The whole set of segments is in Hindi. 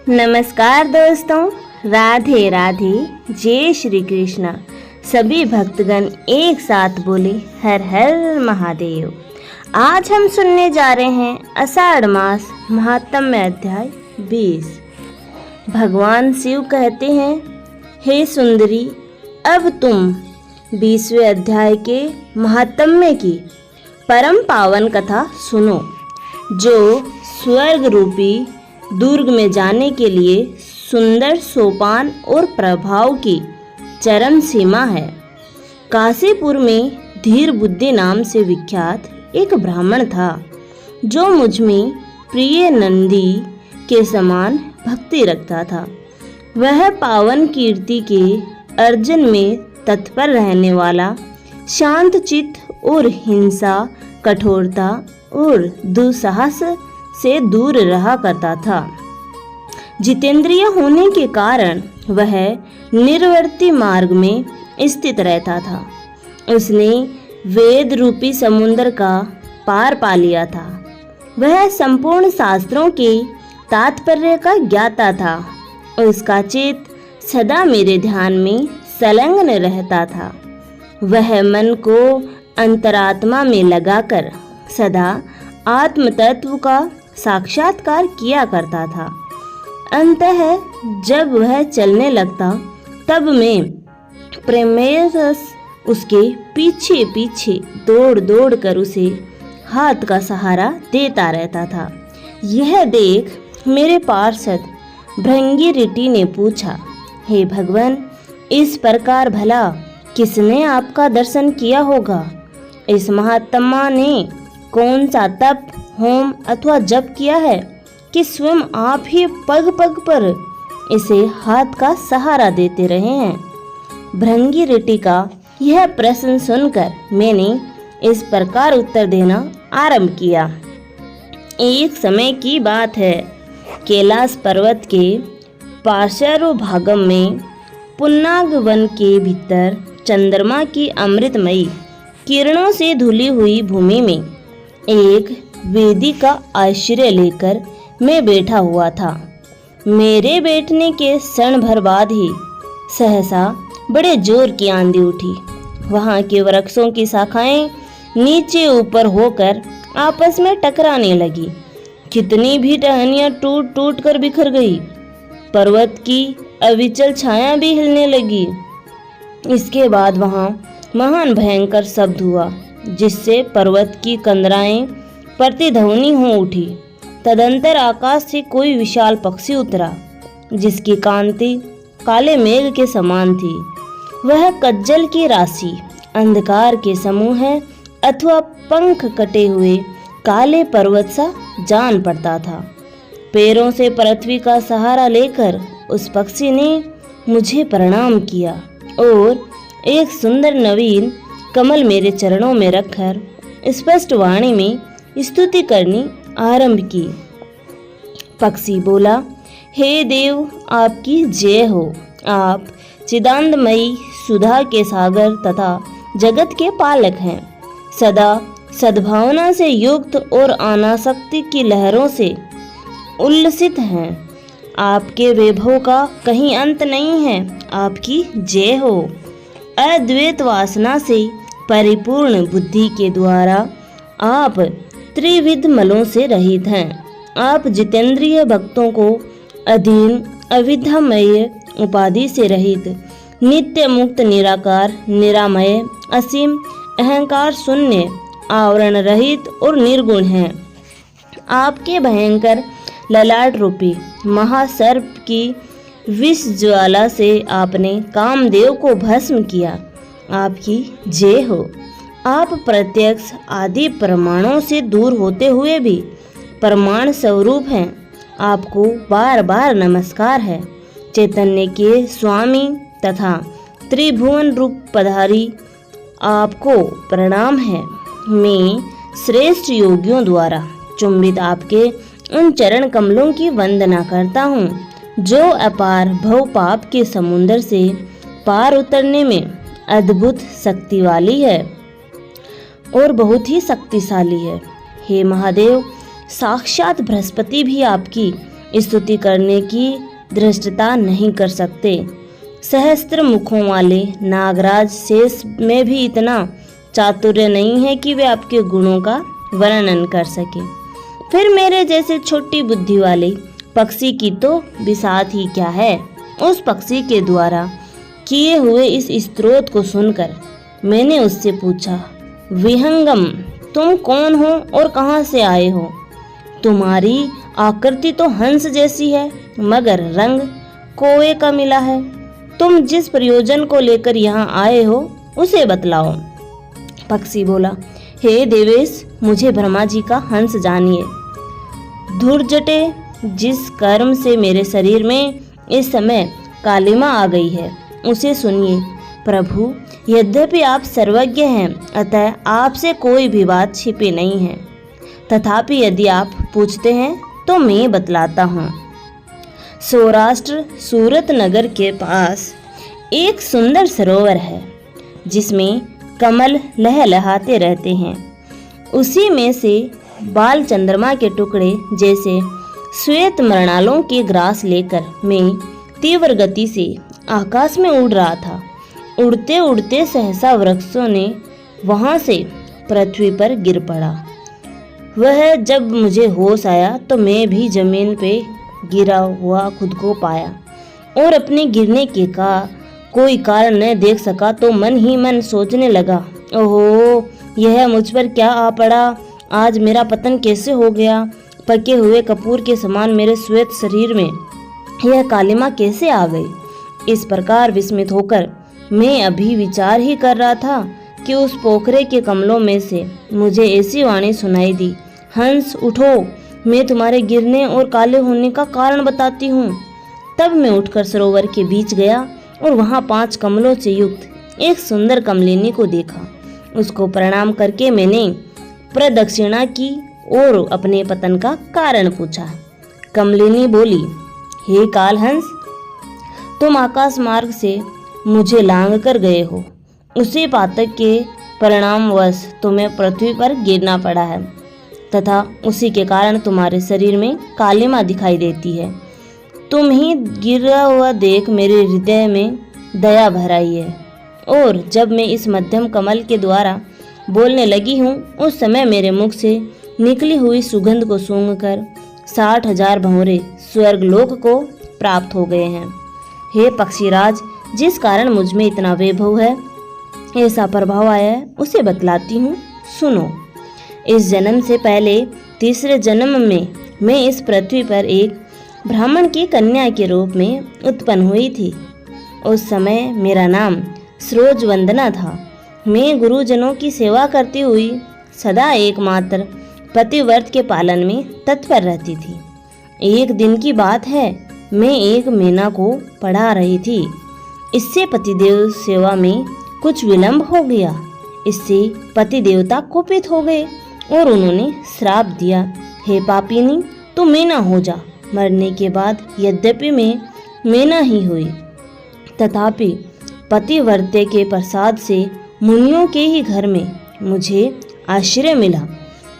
नमस्कार दोस्तों, राधे राधे, जय श्री कृष्ण। सभी भक्तगण एक साथ बोले हर हर महादेव। आज हम सुनने जा रहे हैं आषाढ़ मास महात्म्य अध्याय 20। भगवान शिव कहते हैं, हे सुंदरी, अब तुम 20वें अध्याय के महात्म्य की परम पावन कथा सुनो, जो स्वर्ग रूपी दुर्ग में जाने के लिए सुंदर सोपान और प्रभाव की चरम सीमा है। काशीपुर में धीर बुद्धि नाम से विख्यात एक ब्राह्मण था, जो मुझ में प्रिय नंदी के समान भक्ति रखता था। वह पावन कीर्ति के अर्जन में तत्पर रहने वाला, शांत चित्त और हिंसा, कठोरता और दुस्साहस से दूर रहा करता था। जितेंद्रिय होने के कारण वह निर्वर्ती मार्ग में स्थित रहता था। उसने वेद रूपी समुद्र का पार पा लिया था। वह संपूर्ण शास्त्रों के तात्पर्य का ज्ञाता था। उसका चित्त सदा मेरे ध्यान में संलग्न रहता था। वह मन को अंतरात्मा में लगाकर सदा आत्म तत्व का साक्षात्कार किया करता था। अंततः जब वह चलने लगता, तब मैं प्रेमवश उसके पीछे पीछे दौड़ दौड़ कर उसे हाथ का सहारा देता रहता था। यह देख मेरे पार्षद भृंगी ऋषि ने पूछा, हे भगवान, इस प्रकार भला किसने आपका दर्शन किया होगा? इस महात्मा ने कौन सा तप, होम अथवा जप किया है कि स्वयं आप ही पग पग पर इसे हाथ का सहारा देते रहे हैं? भृंगी ऋषि का यह प्रश्न सुनकर मैंने इस प्रकार उत्तर देना आरंभ किया। एक समय की बात है, कैलाश पर्वत के पार्श्व भागम में पुन्नाग वन के भीतर चंद्रमा की अमृतमयी किरणों से धुली हुई भूमि में एक वेदी का आश्रय लेकर मैं बैठा हुआ था। मेरे बैठने के क्षण भर बाद ही सहसा बड़े जोर की आंधी उठी। वहां के वृक्षों की शाखाएं नीचे ऊपर होकर आपस में टकराने लगी। कितनी भी टहनियां टूट टूट कर बिखर गई। पर्वत की अविचल छाया भी हिलने लगी। इसके बाद वहां महान भयंकर शब्द हुआ, जिससे पर्वत की कंदराएं प्रतिध्वनि हो उठी। तदंतर आकाश से कोई विशाल पक्षी उतरा, जिसकी कांति काले मेघ के समान थी। वह कज्जल की राशि, अंधकार के समूह अथवा पंख कटे हुए काले पर्वत सा जान पड़ता था। पैरों से पृथ्वी का सहारा लेकर उस पक्षी ने मुझे प्रणाम किया और एक सुंदर नवीन कमल मेरे चरणों में रखकर स्पष्ट वाणी में स्तुति करनी आरंभ की। पक्षी बोला, हे देव, आपकी जय हो। आप चिदानंदमयी सुधा के सागर तथा जगत के पालक हैं। सदा सद्भावना से युक्त और अनासक्ति की लहरों से उल्लसित हैं। आपके वैभव का कहीं अंत नहीं है। आपकी जय हो। अद्वैत वासना से परिपूर्ण बुद्धि के द्वारा आप त्रिविध मलों से रहित हैं। आप जितेंद्रिय भक्तों को अधीन, अविद्यामय उपाधि से रहित, नित्य मुक्त, निराकार, निरामय, असीम, अहंकार शून्य, आवरण रहित और निर्गुण हैं। आपके भयंकर ललाट रूपी महासर्प की विष ज्वाला से आपने कामदेव को भस्म किया। आपकी जय हो। आप प्रत्यक्ष आदि प्रमाणों से दूर होते हुए भी प्रमाण स्वरूप हैं। आपको बार बार नमस्कार है। चैतन्य के स्वामी तथा त्रिभुवन रूप पधारी आपको प्रणाम है। मैं श्रेष्ठ योगियों द्वारा चुंबित आपके उन चरण कमलों की वंदना करता हूँ, जो अपार भव पाप के समुद्र से पार उतरने में अद्भुत शक्ति वाली है और बहुत ही शक्तिशाली है। हे महादेव, साक्षात बृहस्पति भी आपकी स्तुति करने की धृष्टता नहीं कर सकते। सहस्त्र मुखों वाले नागराज शेष में भी इतना चातुर्य नहीं है कि वे आपके गुणों का वर्णन कर सके। फिर मेरे जैसे छोटी बुद्धि वाले पक्षी की तो बिसात ही क्या है। उस पक्षी के द्वारा किए हुए इस स्तोत्र को सुनकर मैंने उससे पूछा, विहंगम, तुम कौन हो और कहाँ से आए हो? तुम्हारी आकृति तो हंस जैसी है, मगर रंग कोए का मिला है। तुम जिस प्रयोजन को लेकर यहाँ आए हो उसे बतलाओ। पक्षी बोला, हे देवेश, मुझे ब्रह्मा जी का हंस जानिए। धुर्जटे, जिस कर्म से मेरे शरीर में इस समय कालिमा आ गई है उसे सुनिए। प्रभु, यद्यपि आप सर्वज्ञ हैं, अतः आपसे कोई भी बात छिपी नहीं है। तथापि यदि आप पूछते हैं तो मैं बतलाता हूँ। सौराष्ट्र सूरत नगर के पास एक सुंदर सरोवर है जिसमें कमल लहलहाते रहते हैं। उसी में से बाल चंद्रमा के टुकड़े जैसे श्वेत मृणालों के ग्रास लेकर मैं तीव्र गति से आकाश में उड़ रहा था। उड़ते उड़ते सहसा वृक्षों ने वहां से पृथ्वी पर गिर पड़ा। वह जब मुझे होश आया तो मैं भी जमीन पे गिरा हुआ खुद को पाया और अपने गिरने के कोई कारण न देख सका तो मन ही मन सोचने लगा, ओहो, यह मुझ पर क्या आ पड़ा। आज मेरा पतन कैसे हो गया? पके हुए कपूर के समान मेरे श्वेत शरीर में यह कालिमा कैसे आ गई? इस प्रकार विस्मित होकर मैं अभी विचार ही कर रहा था कि उस पोखरे के कमलों में से मुझे ऐसी वाणी सुनाई दी, हंस उठो, मैं तुम्हारे गिरने और काले होने का कारण बताती हूँ। तब मैं उठकर सरोवर के बीच गया और वहाँ 5 कमलों से युक्त एक सुंदर कमलिनी को देखा। उसको प्रणाम करके मैंने प्रदक्षिणा की और अपने पतन का कारण पूछा। कमलिनी बोली, हे कालहंस, तुम आकाश मार्ग से मुझे लांग कर गए हो। उसी पातक के परिणामवश तुम्हें पृथ्वी पर गिरना पड़ा है तथा उसी के कारण तुम्हारे शरीर में कालिमा दिखाई देती है। तुम ही गिरा हुआ देख मेरे हृदय में दया भर आई है और जब मैं इस मध्यम कमल के द्वारा बोलने लगी हूँ उस समय मेरे मुख से निकली हुई सुगंध को सूंघकर 60,000 भंवरे स्वर्गलोक को प्राप्त हो गए हैं। हे पक्षीराज, जिस कारण मुझ में इतना वैभव है, ऐसा प्रभाव आया है, उसे बतलाती हूँ, सुनो। इस जन्म से पहले तीसरे जन्म में मैं इस पृथ्वी पर एक ब्राह्मण की कन्या के रूप में उत्पन्न हुई थी। उस समय मेरा नाम सरोज वंदना था। मैं गुरुजनों की सेवा करती हुई सदा एकमात्र पतिव्रत के पालन में तत्पर रहती थी। एक दिन की बात है, मैं एक मैना को पढ़ा रही थी। इससे पतिदेव सेवा में कुछ विलंब हो गया। इससे पति देवता कुपित हो गए और उन्होंने श्राप दिया, हे पापिनी, तू मैना हो जा। मरने के बाद यद्यपि मैं मैना ही हुई, तथापि पतिव्रते के प्रसाद से मुनियों के ही घर में मुझे आश्रय मिला।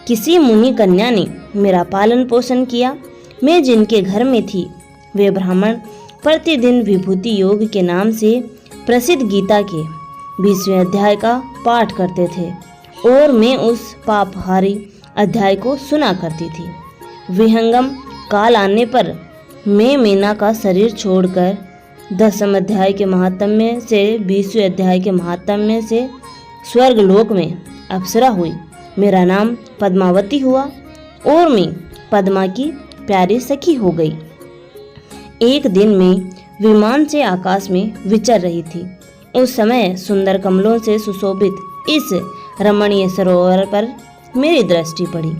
किसी मुनि कन्या ने मेरा पालन पोषण किया। मैं जिनके घर में थी वे ब्राह्मण प्रतिदिन विभूति योग के नाम से प्रसिद्ध गीता के 20वें अध्याय का पाठ करते थे और मैं उस पापहारी अध्याय को सुना करती थी। विहंगम काल आने पर मैं मैना का शरीर छोड़कर 10वें अध्याय के महात्म्य से 20वें अध्याय के महात्म्य से स्वर्गलोक में अप्सरा हुई। मेरा नाम पद्मावती हुआ और मैं पद्मा की प्यारी सखी हो गई। एक दिन मैं विमान से आकाश में विचर रही थी। उस समय सुंदर कमलों से सुशोभित इस रमणीय सरोवर पर मेरी दृष्टि पड़ी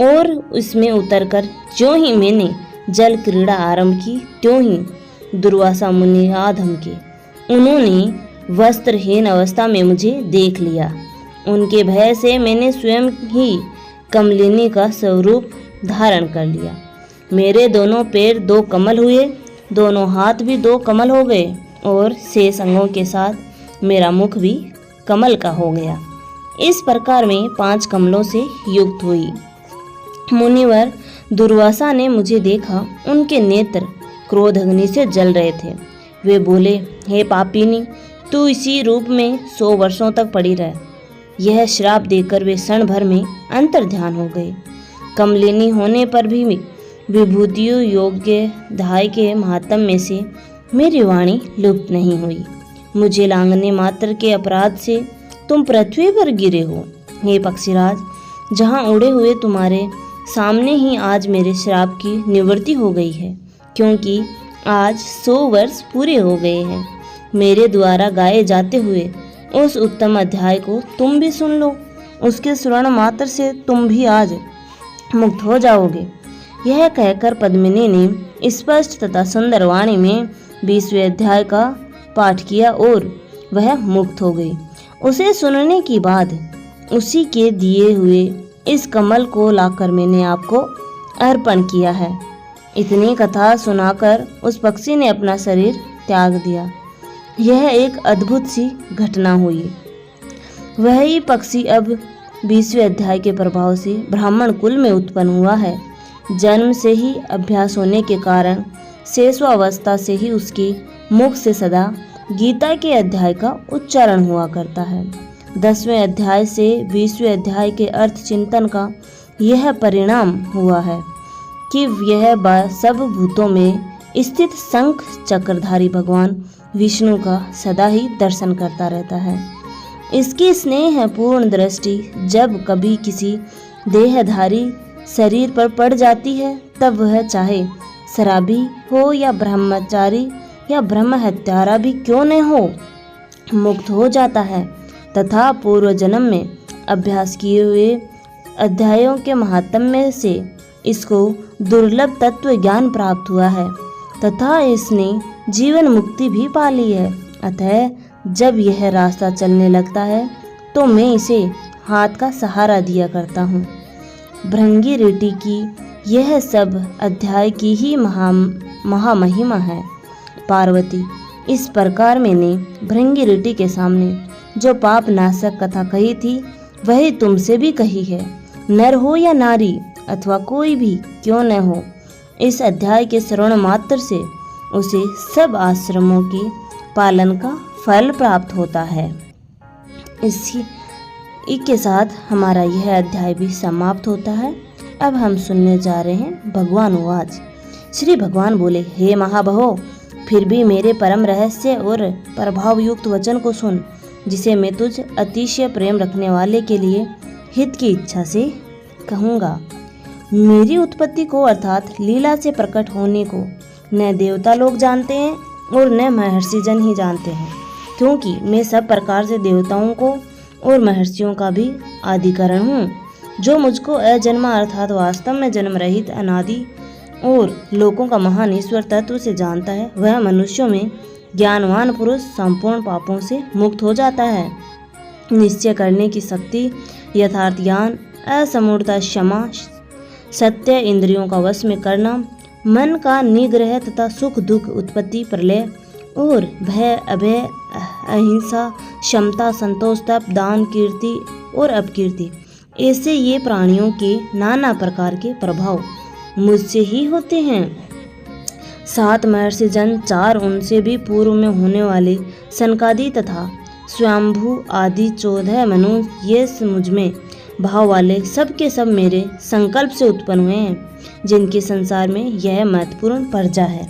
और उसमें उतरकर ज्यों ही मैंने जल क्रीड़ा आरंभ की त्यों ही दुर्वासा मुनि आ धमके। उन्होंने वस्त्रहीन अवस्था में मुझे देख लिया। उनके भय से मैंने स्वयं ही कमलिनी का स्वरूप धारण कर लिया। मेरे दोनों पैर 2 कमल हुए, दोनों हाथ भी 2 कमल हो गए और शेष अंगों के साथ मेरा मुख भी कमल का हो गया। इस प्रकार मैं 5 कमलों से युक्त हुई। मुनिवर, दुर्वासा ने मुझे देखा। उनके नेत्र क्रोध अग्नि से जल रहे थे। वे बोले, हे पापिनी, तू इसी रूप में 100 वर्षों तक पड़ी रह। यह श्राप देकर वे क्षण भर में अंतर्ध्यान हो गए। कमलिनी होने पर भी विभूतियों योग्य धाय के महात्म में से मेरी वाणी लुप्त नहीं हुई। मुझे लांघने मात्र के अपराध से तुम पृथ्वी पर गिरे हो। हे पक्षीराज, जहाँ उड़े हुए तुम्हारे सामने ही आज मेरे श्राप की निवृत्ति हो गई है, क्योंकि आज 100 वर्ष पूरे हो गए हैं। मेरे द्वारा गाए जाते हुए उस उत्तम अध्याय को तुम भी सुन लो। उसके श्रवण मात्र से तुम भी आज मुक्त हो जाओगे। यह कहकर पद्मिनी ने स्पष्ट तथा सुंदर वाणी में 20वें अध्याय का पाठ किया और वह मुक्त हो गई। उसे सुनने के बाद उसी के दिए हुए इस कमल को लाकर मैंने आपको अर्पण किया है। इतनी कथा सुनाकर उस पक्षी ने अपना शरीर त्याग दिया। यह एक अद्भुत सी घटना हुई। वही पक्षी अब 20वें अध्याय के प्रभाव से ब्राह्मण कुल में उत्पन्न हुआ है। जन्म से ही अभ्यास होने के कारण शेषवावस्था से ही उसके मुख से सदा गीता के अध्याय का उच्चारण हुआ करता है। 10वें अध्याय से 20वें अध्याय के अर्थ चिंतन का यह परिणाम हुआ है कि यह सब भूतों में स्थित शंख चक्रधारी भगवान विष्णु का सदा ही दर्शन करता रहता है। इसकी स्नेह पूर्ण दृष्टि जब कभी किसी देहधारी शरीर पर पड़ जाती है, तब वह चाहे शराबी हो या ब्रह्मचारी या ब्रह्म हत्यारा भी क्यों न हो, मुक्त हो जाता है तथा पूर्व जन्म में अभ्यास किए हुए अध्यायों के महात्म्य से इसको दुर्लभ तत्व ज्ञान प्राप्त हुआ है तथा इसने जीवन मुक्ति भी पा ली है। अतः जब यह रास्ता चलने लगता है तो मैं इसे हाथ का सहारा दिया करता हूँ। भृंगी की यह सब अध्याय की ही महामहिमा है। पार्वती, इस प्रकार मैंने भृंगी के सामने जो पाप नाशक कथा कही थी वही तुमसे भी कही है। नर हो या नारी अथवा कोई भी क्यों न हो, इस अध्याय के श्रवण मात्र से उसे सब आश्रमों के पालन का फल प्राप्त होता है। इसी के साथ हमारा यह अध्याय भी समाप्त होता है। अब हम सुनने जा रहे हैं भगवान उवाच। श्री भगवान बोले, हे महाबहो, फिर भी मेरे परम रहस्य और प्रभाव युक्त वचन को सुन, जिसे मैं तुझ अतिशय प्रेम रखने वाले के लिए हित की इच्छा से कहूँगा। मेरी उत्पत्ति को अर्थात लीला से प्रकट होने को न देवता लोग जानते हैं और न महर्षि जन ही जानते हैं, क्योंकि मैं सब प्रकार से देवताओं को और महर्षियों का भी आदिकरण हूँ। जो मुझको अजन्मा अर्थात वास्तव में जन्म रहित अनादि और लोकों का महान ईश्वर तत्व से जानता है, वह मनुष्यों में ज्ञानवान पुरुष संपूर्ण पापों से मुक्त हो जाता है। निश्चय करने की शक्ति, यथार्थ ज्ञान, असमूढ़ता, क्षमा, सत्य, इंद्रियों का वश में करना, मन का निग्रह तथा सुख दुख, उत्पत्ति, प्रलय और भय, अभय, अहिंसा, क्षमता, संतोष, तप, दान, कीर्ति और अपकीर्ति, ऐसे ये प्राणियों के नाना प्रकार के प्रभाव मुझसे ही होते हैं। 7 महर्षि जन, 4 उनसे भी पूर्व में होने वाले सनकादि तथा स्वयंभू आदि 14 मनु, ये मुझ में भाव वाले सब के सब मेरे संकल्प से उत्पन्न हुए हैं, जिनके संसार में यह महत्वपूर्ण प्रजा है।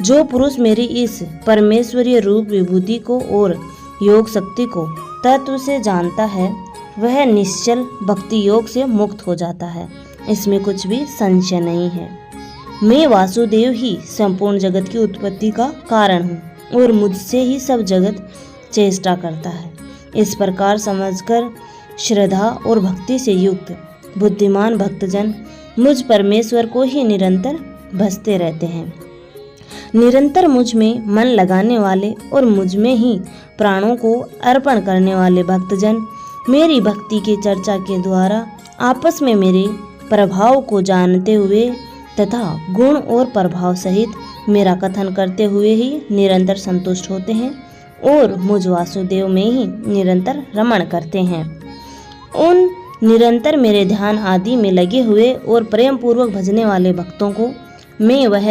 जो पुरुष मेरी इस परमेश्वरीय रूप विभूति को और योग शक्ति को तत्व से जानता है, वह निश्चल भक्ति योग से मुक्त हो जाता है। इसमें कुछ भी संशय नहीं है। मैं वासुदेव ही संपूर्ण जगत की उत्पत्ति का कारण हूँ और मुझसे ही सब जगत चेष्टा करता है। इस प्रकार समझकर श्रद्धा और भक्ति से युक्त बुद्धिमान भक्तजन मुझ परमेश्वर को ही निरंतर भजते रहते हैं। निरंतर मुझ में मन लगाने वाले और मुझ में ही प्राणों को अर्पण करने वाले भक्तजन मेरी भक्ति की चर्चा के द्वारा आपस में मेरे प्रभाव को जानते हुए तथा गुण और प्रभाव सहित मेरा कथन करते हुए ही निरंतर संतुष्ट होते हैं और मुझ वासुदेव में ही निरंतर रमण करते हैं। उन निरंतर मेरे ध्यान आदि में लगे हुए और प्रेम पूर्वक भजने वाले भक्तों को मैं वह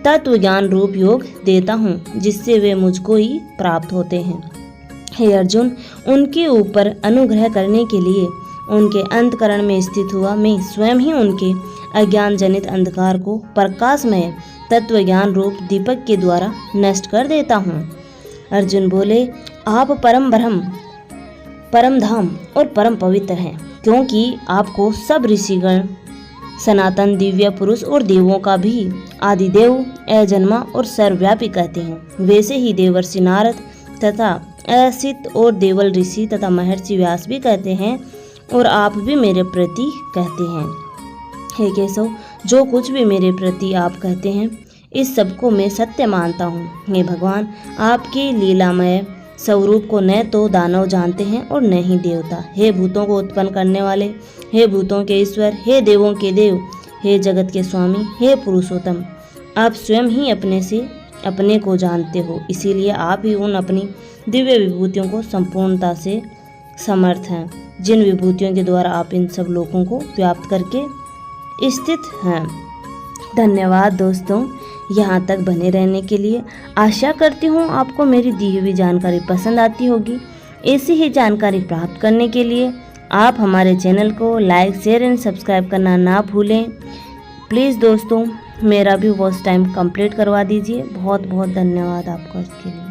तत्व ज्ञान रूप योग देता हूँ जिससे वे मुझको ही प्राप्त होते हैं। हे अर्जुन, उनके ऊपर अनुग्रह करने के लिए उनके अंतकरण में स्थित हुआ मैं स्वयं ही उनके अज्ञान जनित अंधकार को प्रकाशमय तत्व ज्ञान रूप दीपक के द्वारा नष्ट कर देता हूँ। अर्जुन बोले, आप परम ब्रह्म, परम धाम और परम पवित्र हैं, क्योंकि आपको सब ऋषिगण, सनातन दिव्य पुरुष और देवों का भी आदिदेव, अजन्मा और सर्वव्यापी कहते हैं। वैसे ही देवर्षि नारद तथा असित और देवल ऋषि तथा महर्षि व्यास भी कहते हैं और आप भी मेरे प्रति कहते हैं। हे केशव, जो कुछ भी मेरे प्रति आप कहते हैं इस सब को मैं सत्य मानता हूँ। हे भगवान, आपके लीलामय स्वरूप को न तो दानव जानते हैं और न ही देवता। हे भूतों को उत्पन्न करने वाले, हे भूतों के ईश्वर, हे देवों के देव, हे जगत के स्वामी, हे पुरुषोत्तम, आप स्वयं ही अपने से अपने को जानते हो, इसीलिए आप ही उन अपनी दिव्य विभूतियों को संपूर्णता से समर्थ हैं, जिन विभूतियों के द्वारा आप इन सब लोगों को व्याप्त करके स्थित हैं। धन्यवाद दोस्तों, यहाँ तक बने रहने के लिए। आशा करती हूँ आपको मेरी दी हुई जानकारी पसंद आती होगी। ऐसी ही जानकारी प्राप्त करने के लिए आप हमारे चैनल को लाइक, शेयर एंड सब्सक्राइब करना ना भूलें। प्लीज़ दोस्तों, मेरा भी वॉच टाइम कंप्लीट करवा दीजिए। बहुत बहुत धन्यवाद आपका इसके लिए।